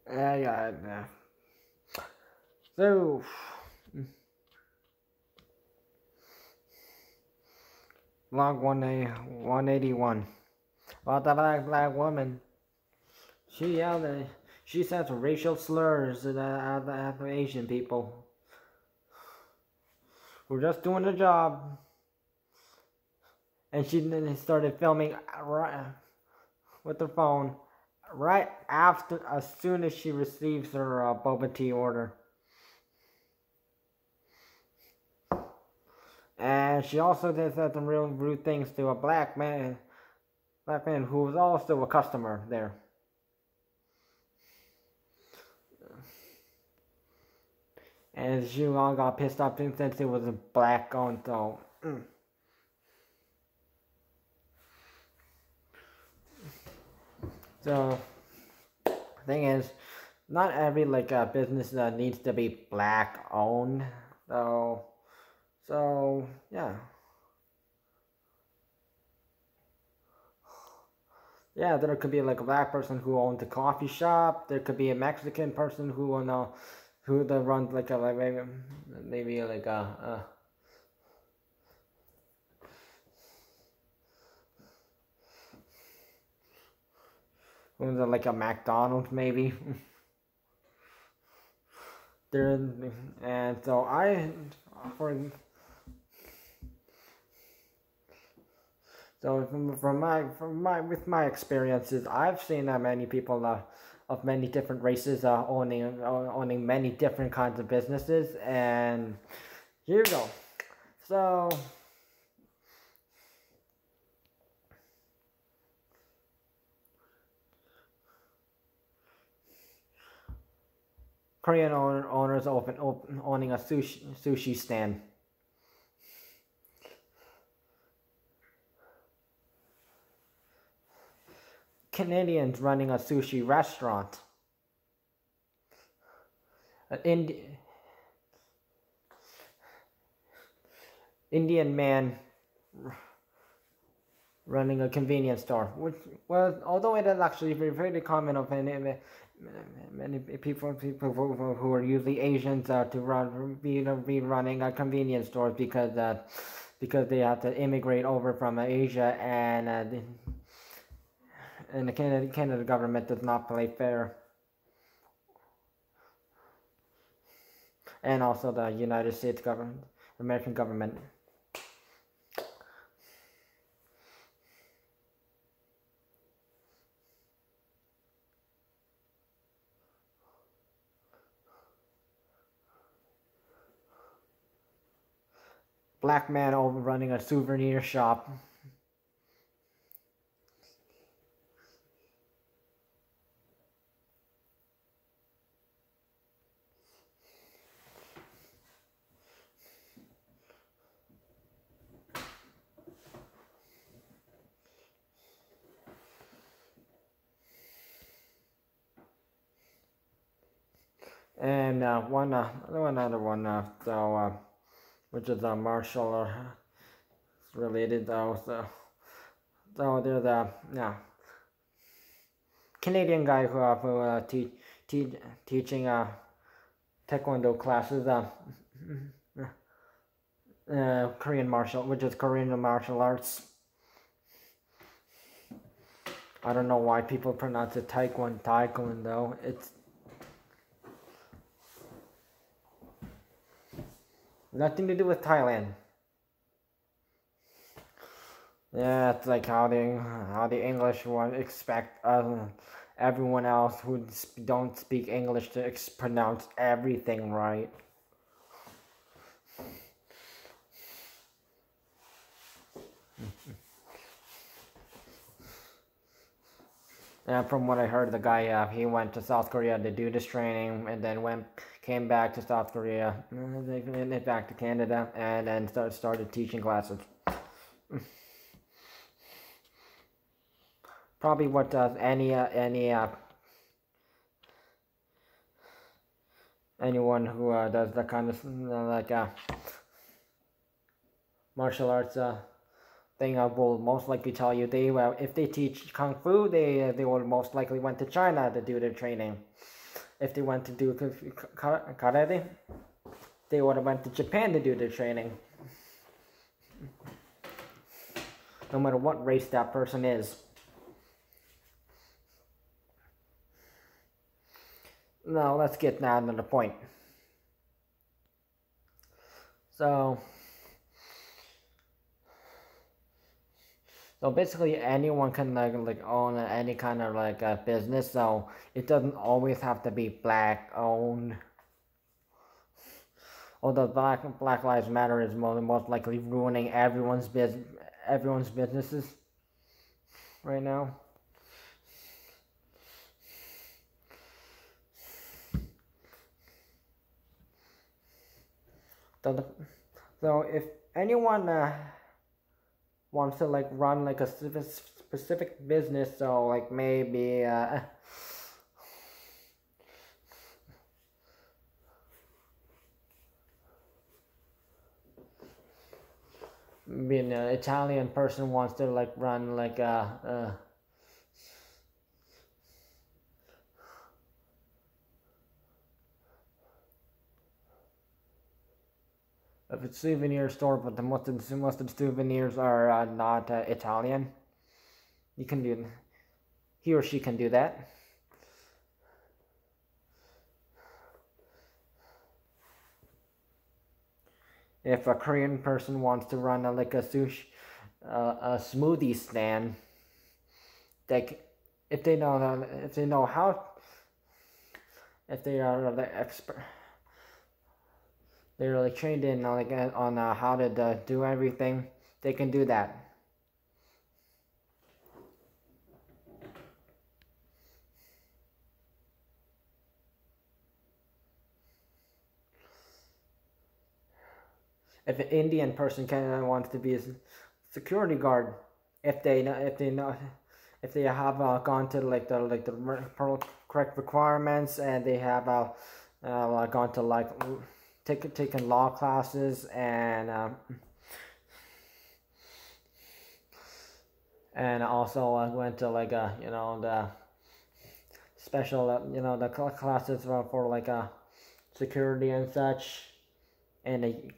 Yeah. So, log 181. About the black woman. She yelled at, she said some racial slurs at the Asian people who were just doing the job. And she then started filming right with her phone right after, as soon as she receives her boba tea order. And she also did some real rude things to a black man who was also a customer there. And she all got pissed off since it was a black owned, so. So, thing is, not every business needs to be black owned, though. So yeah. Yeah, there could be like a black person who owns a coffee shop. There could be a Mexican person who who runs like a maybe like a owns like a McDonald's maybe. There and so for so with my experiences, I've seen many people of many different races owning many different kinds of businesses, and here you go. So Korean owners owning a sushi stand. Canadians running a sushi restaurant. An Indian man running a convenience store, which although it is actually very common of many people who are usually Asians to be running a convenience store because they have to immigrate over from Asia, and the Canada government does not play fair, and also the United States government, American government. Black man over running a souvenir shop. And one other one, which is martial related though. So there's a Canadian guy who teaching taekwondo classes, Korean martial arts. I don't know why people pronounce it taekwondo. It's nothing to do with Thailand. Yeah, it's like how the English one expect everyone else who don't speak English to pronounce everything right. And from what I heard, the guy he went to South Korea to do this training, and then came back to South Korea, and back to Canada, and then started teaching classes. Probably what does anyone who does that kind of martial arts thing will most likely tell you if they teach kung fu, they will most likely went to China to do their training. if they went to do karate, they would have went to Japan to do their training. No matter what race that person is. Now let's get now to the point. So basically anyone can like own any kind of like a business, so it doesn't always have to be black owned. Although Black Lives Matter is most likely ruining everyone's businesses right now. So if anyone wants to like run like a specific business, so like maybe being an Italian person wants to like run like a if it's a souvenir store, but most of the souvenirs are not Italian, you can do, he or she can do that. If a Korean person wants to run like a smoothie stand, if they are the expert, they're like trained in like on how to do everything, they can do that. If an Indian person wants to be a security guard, if they have gone to like the correct requirements, and they have gone to like taken law classes, and also went to like the special the classes for like security and such, and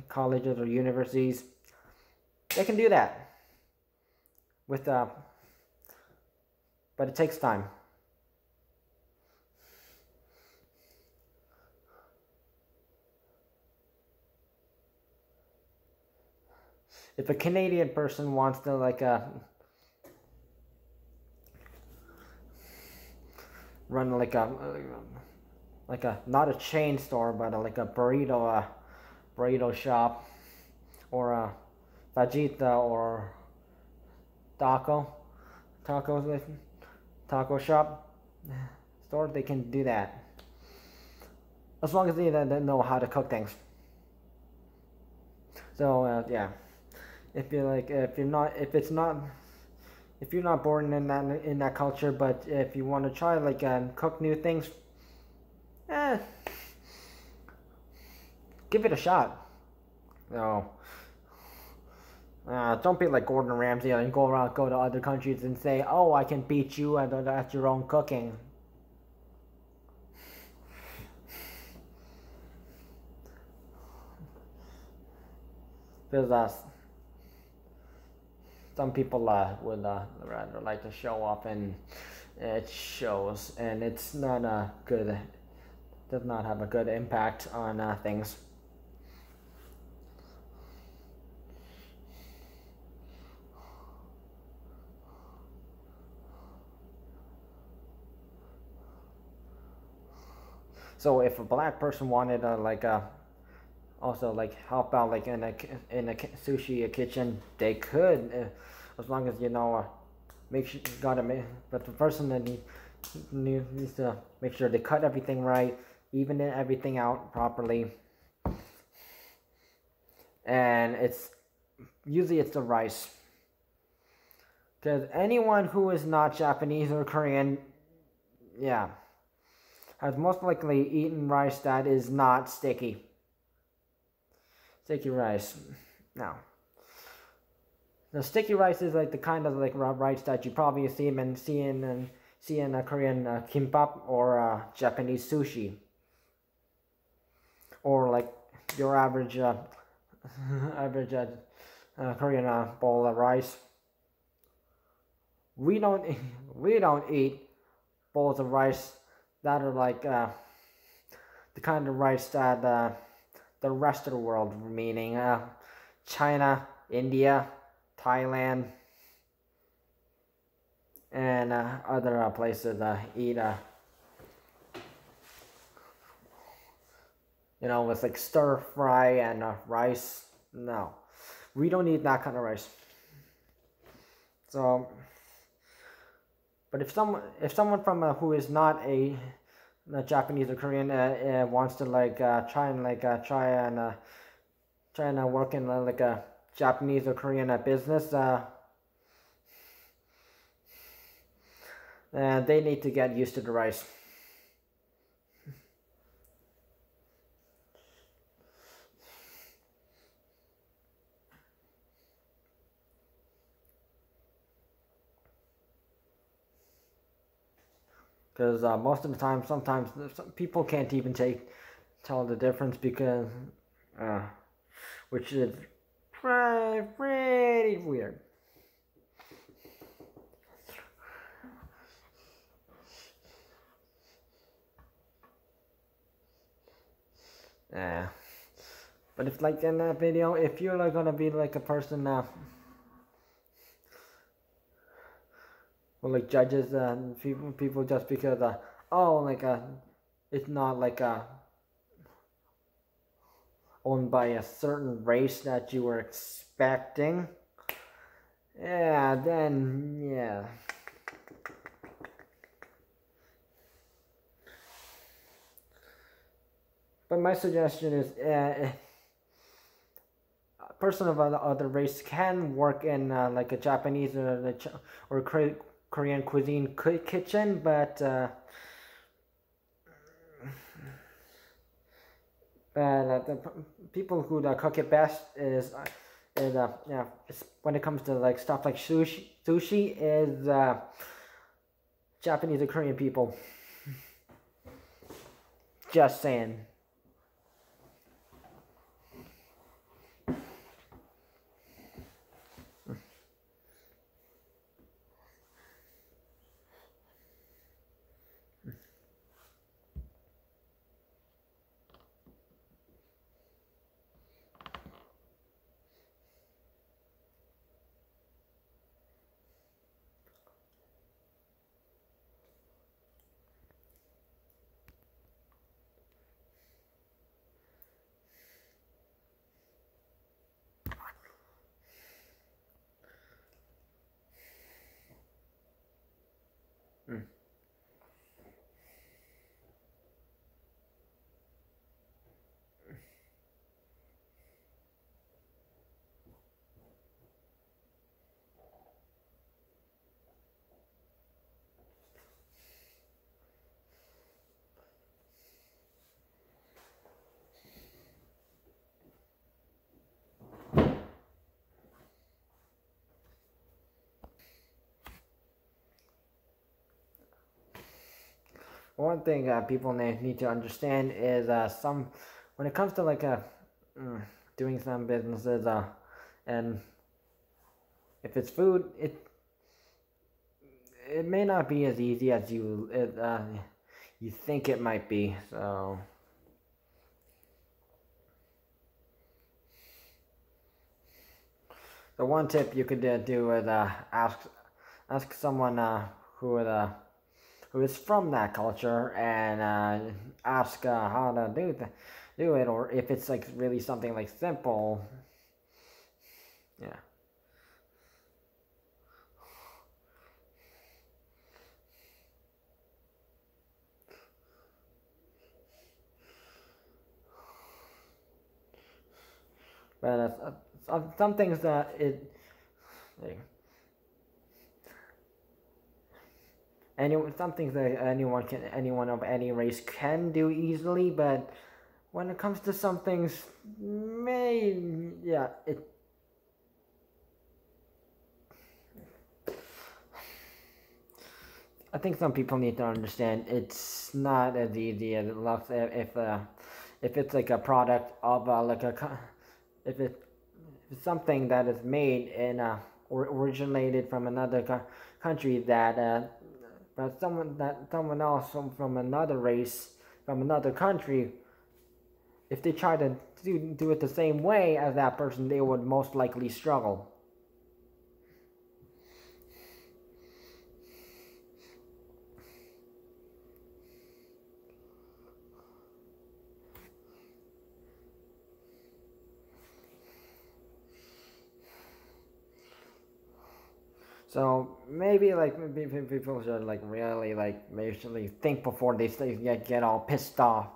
colleges or universities, they can do that with but it takes time. If a Canadian person wants to like run like a not a chain store, but like a burrito shop, or a fajita or taco shop store, they can do that, as long as they know how to cook things. So yeah, if you're not born in that culture, but if you want to try like cook new things, give it a shot. No, don't be like Gordon Ramsay and go to other countries and say, "Oh, I can beat you at your own cooking." Because some people would rather like to show off, and it shows, and it's not good. Does not have a good impact on things. So if a black person wanted also like help out like in a sushi kitchen, they could, as long as make sure but the person that needs to make sure they cut everything right, even everything out properly, and it's usually the rice, because anyone who is not Japanese or Korean, has most likely eaten rice that is not sticky rice. Now, the sticky rice is like the kind of like rice that you probably see see in a Korean kimbap or Japanese sushi, or like your average average Korean bowl of rice. We don't we don't eat bowls of rice that are like the kind of rice that the rest of the world, meaning China, India, Thailand, and other places eat. With like stir fry and rice. No, we don't eat that kind of rice. So, but if someone from who is not a Japanese or Korean wants to like try and work in like a Japanese or Korean business, they need to get used to the rice. Because most of the time, sometimes some people can't even tell the difference because, which is pretty weird. Yeah, but if like in that video, if you're like gonna be like a person who like judges people just because it's not like owned by a certain race that you were expecting, yeah, then yeah. But my suggestion is, a person of other race can work in like a Japanese or Korean cuisine kitchen, but the people who cook it best is when it comes to like stuff like sushi is Japanese or Korean people. Just saying. One thing people need to understand is when it comes to like doing some businesses and if it's food, it may not be as easy as you think it might be. So the one tip you could do is ask someone who is from that culture and ask how to do it, or if it's like really something like simple. Yeah. But some things that some things that anyone of any race can do easily, but when it comes to some things, I think some people need to understand it's not as easy as it looks. If it's like a product of if it's something that is made in or originated from another country but someone else from another race from another country, if they try to do it the same way as that person, they would most likely struggle. So maybe people should really actually think before they get all pissed off.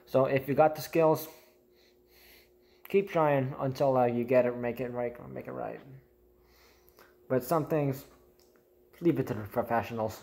So if you got the skills, keep trying until you get it, make it right. But some things, leave it to the professionals.